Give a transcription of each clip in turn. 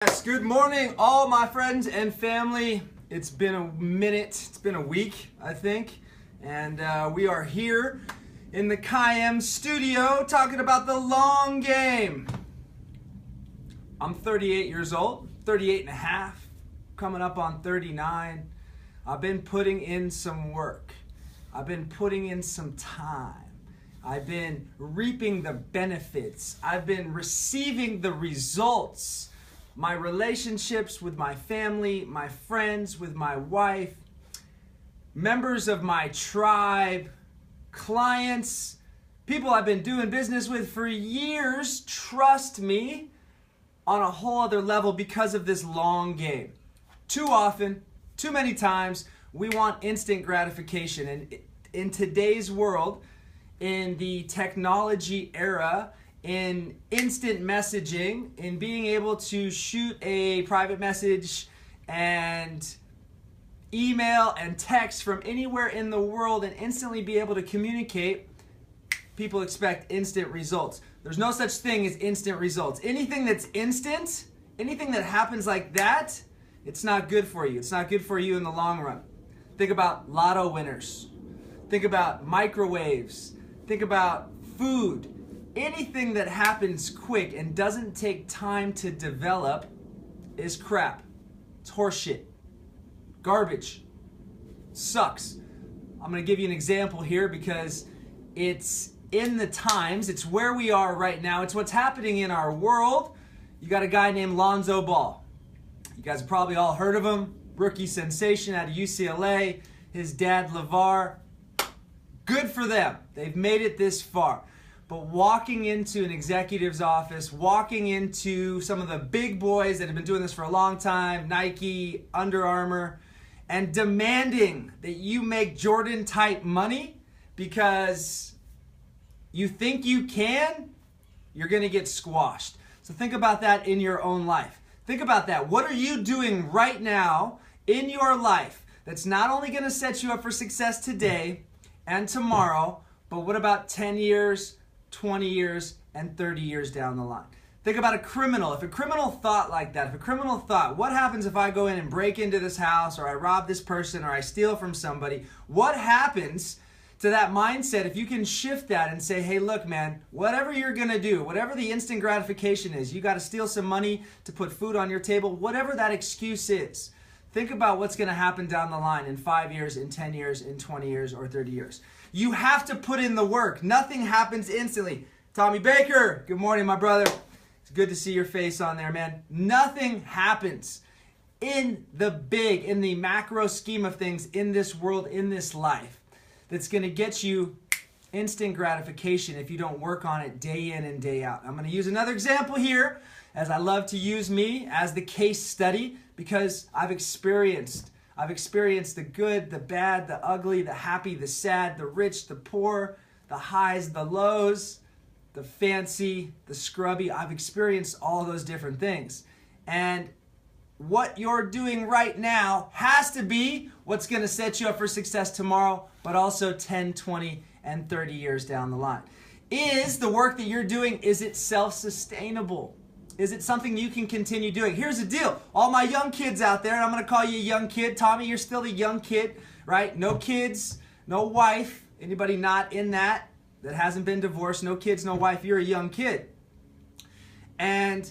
Yes, good morning, all my friends and family. It's been a minute, it's been a week, I think, and we are here in the Kayyem studio talking about the long game. I'm 38 years old, 38 and a half, coming up on 39. I've been putting in some work. I've been putting in some time. I've been reaping the benefits. I've been receiving the results. My relationships with my family, my friends, with my wife, members of my tribe, clients, people I've been doing business with for years trust me on a whole other level because of this long game. Too often, too many times, we want instant gratification. And in today's world, in the technology era, in instant messaging, in being able to shoot a private message and email and text from anywhere in the world and instantly be able to communicate, people expect instant results. There's no such thing as instant results. Anything that's instant, anything that happens like that, it's not good for you. It's not good for you in the long run. Think about lotto winners. Think about microwaves. Think about food. Anything that happens quick and doesn't take time to develop is crap. It's horseshit. Garbage. Sucks. I'm going to give you an example here because it's in the times. It's where we are right now. It's what's happening in our world. You got a guy named Lonzo Ball. You guys have probably all heard of him. Rookie sensation out of UCLA. His dad, LeVar. Good for them. They've made it this far. But walking into an executive's office, walking into some of the big boys that have been doing this for a long time, Nike, Under Armour, and demanding that you make Jordan-type money because you think you can, you're going to get squashed. So think about that in your own life. Think about that. What are you doing right now in your life that's not only going to set you up for success today and tomorrow, but what about 10 years, 20 years, and 30 years down the line? Think about a criminal. If a criminal thought like that, if a criminal thought, what happens if I go in and break into this house, or I rob this person, or I steal from somebody? What happens to that mindset if you can shift that and say, hey, look, man, whatever you're going to do, whatever the instant gratification is, you got to steal some money to put food on your table, whatever that excuse is, think about what's going to happen down the line in 5 years, in 10 years, in 20 years, or 30 years. You have to put in the work. Nothing happens instantly. Tommy Baker, good morning, my brother. It's good to see your face on there, man. Nothing happens in the big, in the macro scheme of things, in this world, in this life, that's going to get you instant gratification if you don't work on it day in and day out. I'm going to use another example here, as I love to use me as the case study, because I've experienced the good, the bad, the ugly, the happy, the sad, the rich, the poor, the highs, the lows, the fancy, the scrubby. I've experienced all those different things. And what you're doing right now has to be what's going to set you up for success tomorrow, but also 10, 20, and 30 years down the line. Is the work that you're doing, is it self-sustainable? Is it something you can continue doing? Here's the deal. All my young kids out there, and I'm going to call you a young kid. Tommy, you're still a young kid, right? No kids, no wife. Anybody not in that hasn't been divorced, no kids, no wife, you're a young kid. And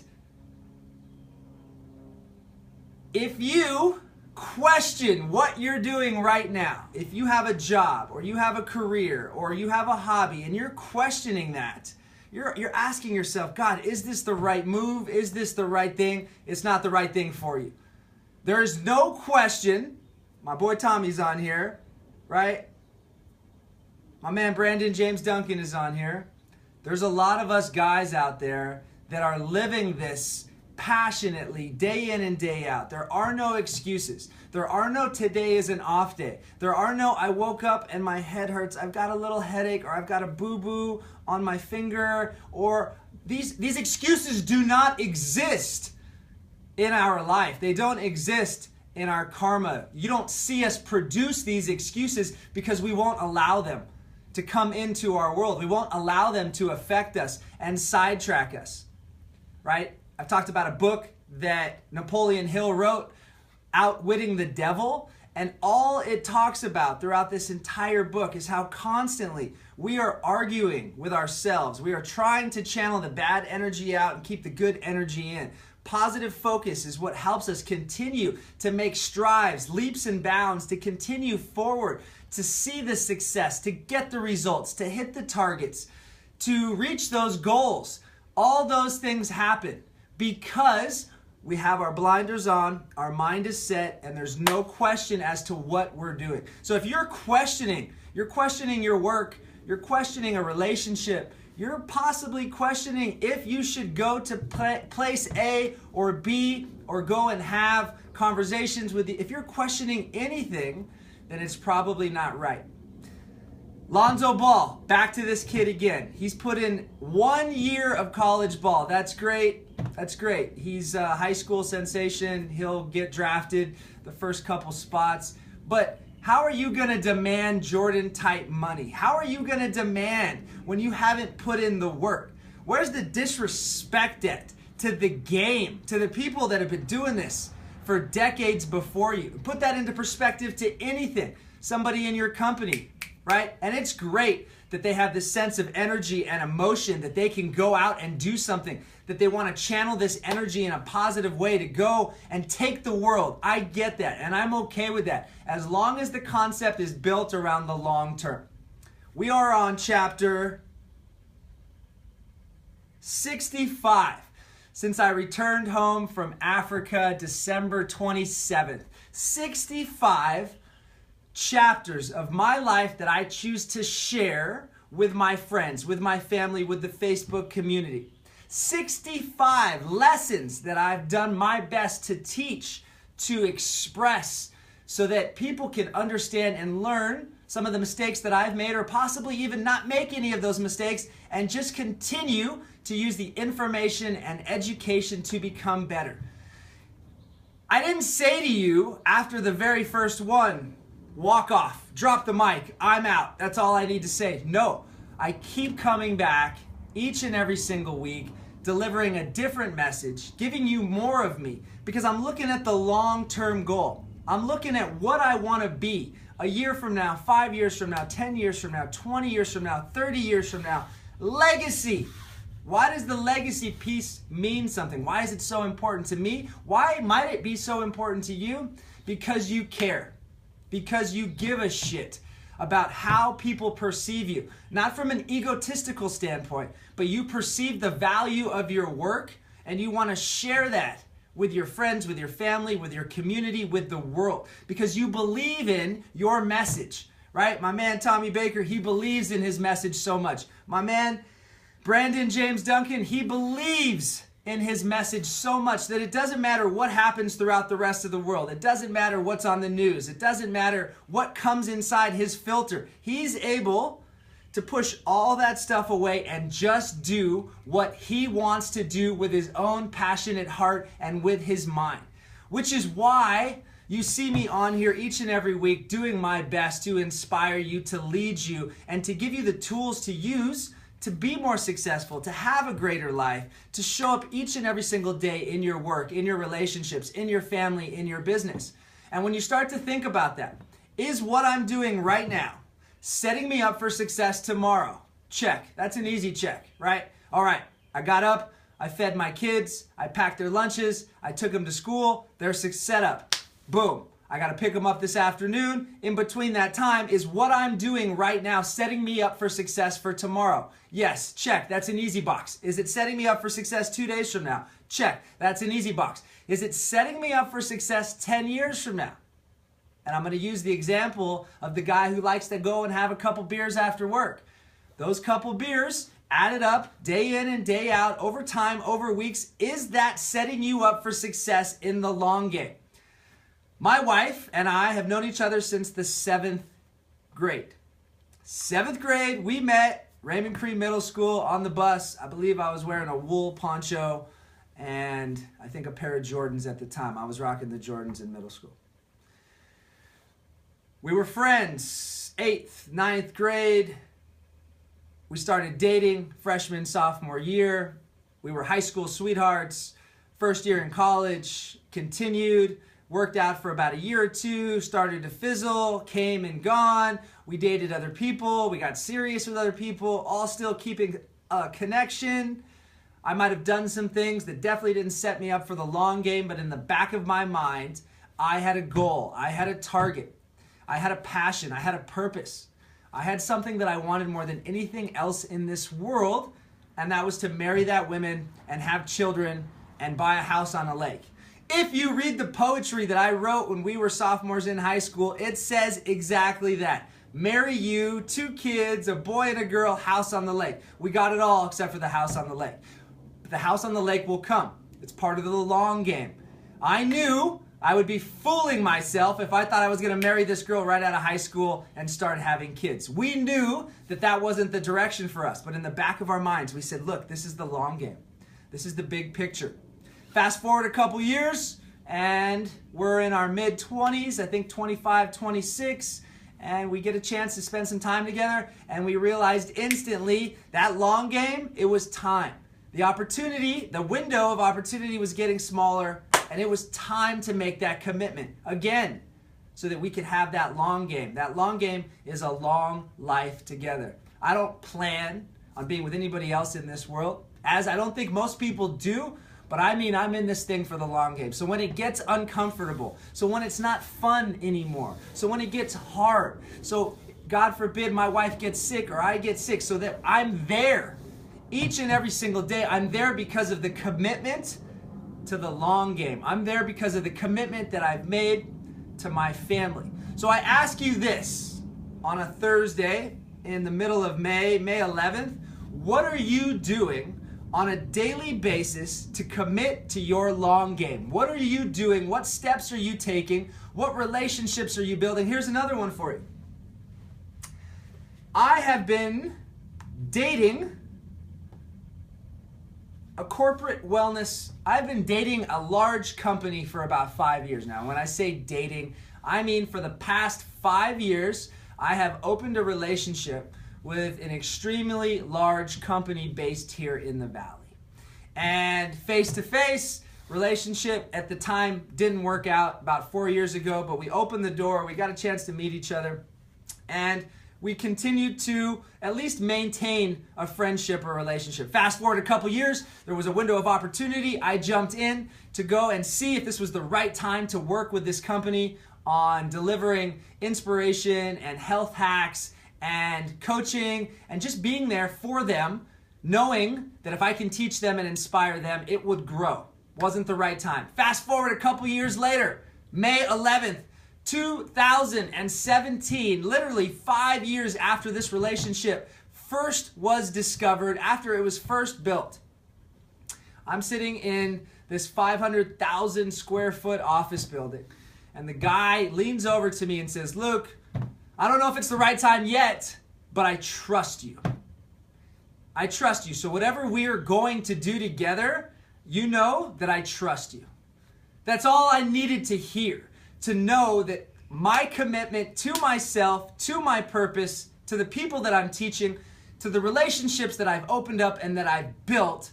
if you question what you're doing right now, if you have a job or you have a career or you have a hobby and you're questioning that, you're asking yourself, God, is this the right move? Is this the right thing? It's not the right thing for you. There's no question. My boy Tommy's on here, right? My man Brandon James Duncan is on here. There's a lot of us guys out there that are living this passionately, day in and day out. There are no excuses. There are no today is an off day. There are no I woke up and my head hurts, I've got a little headache, or I've got a boo-boo on my finger, or these excuses do not exist in our life. They don't exist in our karma. You don't see us produce these excuses because we won't allow them to come into our world. We won't allow them to affect us and sidetrack us, right? I've talked about a book that Napoleon Hill wrote, Outwitting the Devil. And all it talks about throughout this entire book is how constantly we are arguing with ourselves. We are trying to channel the bad energy out and keep the good energy in. Positive focus is what helps us continue to make strides, leaps and bounds, to continue forward, to see the success, to get the results, to hit the targets, to reach those goals. All those things happen because we have our blinders on, our mind is set, and there's no question as to what we're doing. So if you're questioning your work, you're questioning a relationship, you're possibly questioning if you should go to place A or B or go and have conversations with if you're questioning anything, then it's probably not right. Lonzo Ball, back to this kid again. He's put in 1 year of college ball. That's great. That's great. He's a high school sensation. He'll get drafted the first couple spots. But how are you going to demand Jordan-type money? How are you going to demand when you haven't put in the work? Where's the disrespect at to the game, to the people that have been doing this for decades before you? Put that into perspective to anything. Somebody in your company, right? And it's great that they have this sense of energy and emotion, that they can go out and do something, that they want to channel this energy in a positive way to go and take the world. I get that, and I'm okay with that, as long as the concept is built around the long term. We are on chapter 65. Since I returned home from Africa, December 27th. 65 chapters of my life that I choose to share with my friends, with my family, with the Facebook community. 65 lessons that I've done my best to teach, to express, so that people can understand and learn some of the mistakes that I've made, or possibly even not make any of those mistakes, and just continue to use the information and education to become better. I didn't say to you after the very first one, walk off, drop the mic, I'm out. That's all I need to say. No, I keep coming back each and every single week, delivering a different message, giving you more of me, because I'm looking at the long-term goal. I'm looking at what I want to be a year from now, 5 years from now, 10 years from now, 20 years from now, 30 years from now. Legacy. Why does the legacy piece mean something? Why is it so important to me? Why might it be so important to you? Because you care. Because you give a shit about how people perceive you. Not from an egotistical standpoint, but you perceive the value of your work, and you want to share that with your friends, with your family, with your community, with the world. Because you believe in your message, right? My man Tommy Baker, he believes in his message so much. My man Brandon James Duncan, he believes in his message so much that it doesn't matter what happens throughout the rest of the world. It doesn't matter what's on the news. It doesn't matter what comes inside his filter. He's able to push all that stuff away and just do what he wants to do with his own passionate heart and with his mind. Which is why you see me on here each and every week doing my best to inspire you, to lead you, and to give you the tools to use to be more successful, to have a greater life, to show up each and every single day in your work, in your relationships, in your family, in your business. And when you start to think about that, is what I'm doing right now setting me up for success tomorrow? Check. That's an easy check, right? All right, I got up, I fed my kids, I packed their lunches, I took them to school, they're set up. Boom. I got to pick them up this afternoon. In between that time, is what I'm doing right now setting me up for success for tomorrow? Yes, check. That's an easy box. Is it setting me up for success 2 days from now? Check. That's an easy box. Is it setting me up for success 10 years from now? And I'm going to use the example of the guy who likes to go and have a couple beers after work. Those couple beers added up day in and day out, over time, over weeks. Is that setting you up for success in the long game? My wife and I have known each other since the 7th grade. 7th grade, we met Raymond Crean Middle School on the bus. I believe I was wearing a wool poncho and I think a pair of Jordans at the time. I was rocking the Jordans in middle school. We were friends, 8th, 9th grade. We started dating freshman, sophomore year. We were high school sweethearts. First year in college, continued, worked out for about a year or two, started to fizzle, came and gone. We dated other people, we got serious with other people, all still keeping a connection. I might have done some things that definitely didn't set me up for the long game, but in the back of my mind, I had a goal, I had a target, I had a passion, I had a purpose. I had something that I wanted more than anything else in this world, and that was to marry that woman and have children and buy a house on a lake. If you read the poetry that I wrote when we were sophomores in high school, it says exactly that. Marry you, 2 kids, a boy and a girl, house on the lake. We got it all except for the house on the lake. But the house on the lake will come. It's part of the long game. I knew I would be fooling myself if I thought I was going to marry this girl right out of high school and start having kids. We knew that that wasn't the direction for us, but in the back of our minds, we said, look, this is the long game. This is the big picture. Fast forward a couple years, and we're in our mid-20s, I think 25, 26, and we get a chance to spend some time together, and we realized instantly that long game, it was time. The opportunity, the window of opportunity was getting smaller, and it was time to make that commitment again so that we could have that long game. That long game is a long life together. I don't plan on being with anybody else in this world, as I don't think most people do. But I mean, I'm in this thing for the long game. So when it gets uncomfortable, so when it's not fun anymore, so when it gets hard, so God forbid my wife gets sick or I get sick, so that I'm there each and every single day. I'm there because of the commitment to the long game. I'm there because of the commitment that I've made to my family. So I ask you this on a Thursday in the middle of May 11th, what are you doing on a daily basis to commit to your long game? What are you doing? What steps are you taking? What relationships are you building? Here's another one for you. I have been dating a corporate wellness. I've been dating a large company for about 5 years now. When I say dating, I mean for the past 5 years, I have opened a relationship with an extremely large company based here in the Valley. And face-to-face relationship at the time didn't work out about 4 years ago, but we opened the door, we got a chance to meet each other, and we continued to at least maintain a friendship or relationship. Fast forward a couple years, there was a window of opportunity. I jumped in to go and see if this was the right time to work with this company on delivering inspiration and health hacks and coaching and just being there for them, knowing that if I can teach them and inspire them, it would grow. Wasn't the right time. Fast forward a couple years later, May 11th, 2017, literally 5 years after this relationship first was discovered, after it was first built. I'm sitting in this 500,000 square foot office building, and the guy leans over to me and says, Luke, I don't know if it's the right time yet, but I trust you. I trust you. So whatever we are going to do together, you know that I trust you. That's all I needed to hear, to know that my commitment to myself, to my purpose, to the people that I'm teaching, to the relationships that I've opened up and that I've built,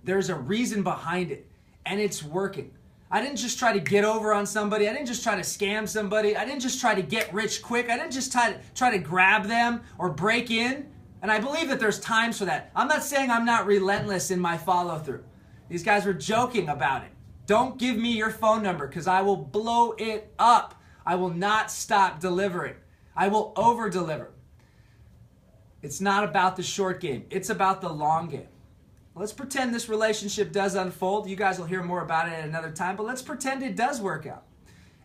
there's a reason behind it, and it's working. I didn't just try to get over on somebody. I didn't just try to scam somebody. I didn't just try to get rich quick. I didn't just try to grab them or break in. And I believe that there's times for that. I'm not saying I'm not relentless in my follow through. These guys were joking about it. Don't give me your phone number because I will blow it up. I will not stop delivering. I will over deliver. It's not about the short game. It's about the long game. Let's pretend this relationship does unfold. You guys will hear more about it at another time, but let's pretend it does work out.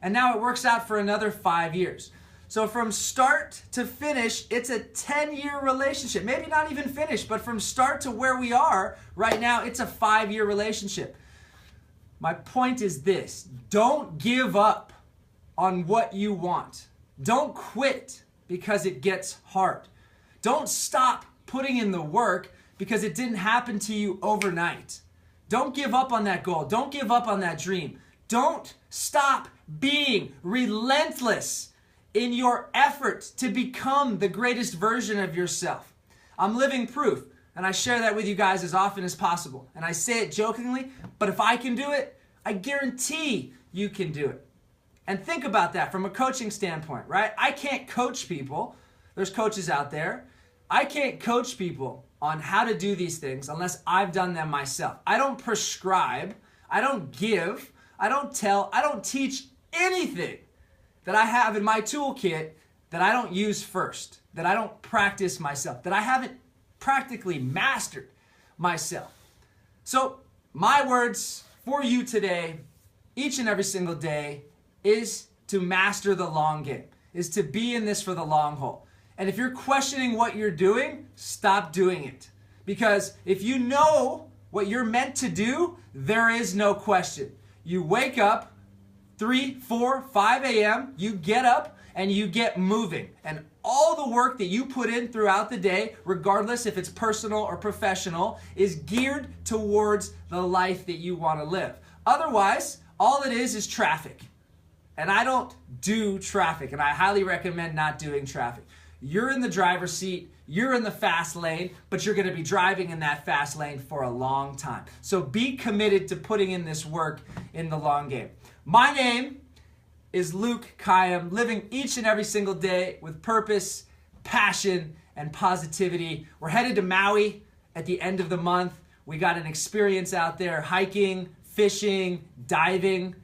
And now it works out for another 5 years. So from start to finish, it's a 10-year relationship. Maybe not even finished, but from start to where we are right now, it's a 5-year relationship. My point is this: don't give up on what you want. Don't quit because it gets hard. Don't stop putting in the work because it didn't happen to you overnight. Don't give up on that goal. Don't give up on that dream. Don't stop being relentless in your effort to become the greatest version of yourself. I'm living proof. And I share that with you guys as often as possible. And I say it jokingly, but if I can do it, I guarantee you can do it. And think about that from a coaching standpoint, right? I can't coach people. There's coaches out there. I can't coach people on how to do these things unless I've done them myself. I don't prescribe. I don't give. I don't tell. I don't teach anything that I have in my toolkit that I don't use first, that I don't practice myself, that I haven't practically mastered myself. So my words for you today, each and every single day, is to master the long game, is to be in this for the long haul. And if you're questioning what you're doing, stop doing it. Because if you know what you're meant to do, there is no question. You wake up 3, 4, 5 a.m., you get up and you get moving. And all the work that you put in throughout the day, regardless if it's personal or professional, is geared towards the life that you want to live. Otherwise, all it is traffic. And I don't do traffic, and I highly recommend not doing traffic. You're in the driver's seat, you're in the fast lane, but you're going to be driving in that fast lane for a long time. So be committed to putting in this work in the long game. My name is Luke Kayyem, living each and every single day with purpose, passion, and positivity. We're headed to Maui at the end of the month. We got an experience out there hiking, fishing, diving,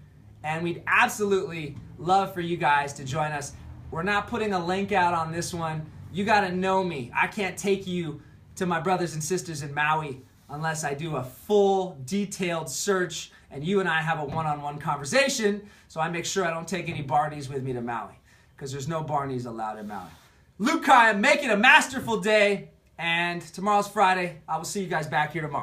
and we'd absolutely love for you guys to join us. We're not putting a link out on this one. You got to know me. I can't take you to my brothers and sisters in Maui unless I do a full, detailed search and you and I have a one-on-one conversation, so I make sure I don't take any Barneys with me to Maui, because there's no Barneys allowed in Maui. Luke Kayyem, make it a masterful day, and tomorrow's Friday. I will see you guys back here tomorrow.